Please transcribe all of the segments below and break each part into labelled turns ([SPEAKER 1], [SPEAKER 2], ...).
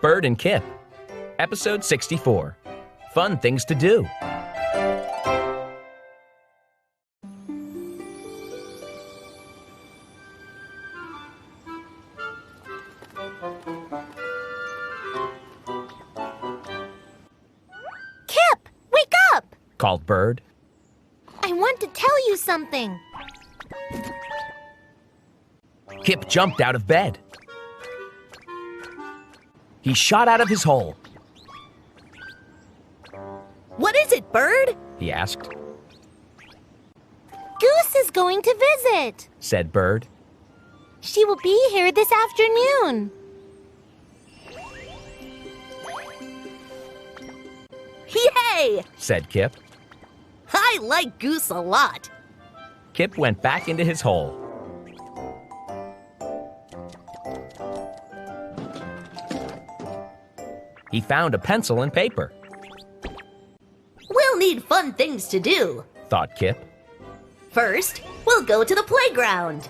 [SPEAKER 1] Bird and Kip, Episode 64, Fun Things to Do.
[SPEAKER 2] Kip, wake up!
[SPEAKER 1] Called Bird.
[SPEAKER 2] I want to tell you something.
[SPEAKER 1] Kip jumped out of bed. He shot out of his hole.
[SPEAKER 2] What is it, Bird?
[SPEAKER 1] He asked.
[SPEAKER 2] Goose is going to visit,
[SPEAKER 1] Said Bird.
[SPEAKER 2] She will be here this afternoon.
[SPEAKER 3] Yay!
[SPEAKER 1] Said Kip.
[SPEAKER 3] I like Goose a lot.
[SPEAKER 1] Kip went back into his hole. He found a pencil and paper.
[SPEAKER 3] We'll need fun things to do.
[SPEAKER 1] Thought Kip.
[SPEAKER 3] First, we'll go to the playground.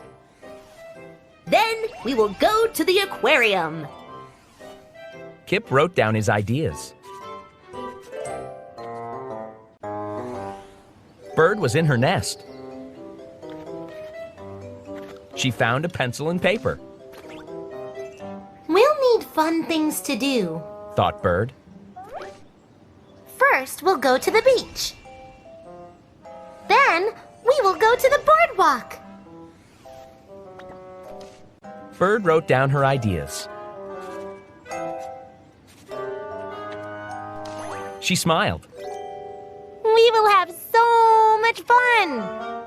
[SPEAKER 3] Then, we will go to the aquarium.
[SPEAKER 1] Kip wrote down his ideas. Bird was in her nest. She found a pencil and paper.
[SPEAKER 2] We'll need fun things to do.
[SPEAKER 1] Thought Bird.
[SPEAKER 2] First, we'll go to the beach. Then, we will go to the boardwalk.
[SPEAKER 1] Bird wrote down her ideas. She smiled.
[SPEAKER 2] We will have so much fun.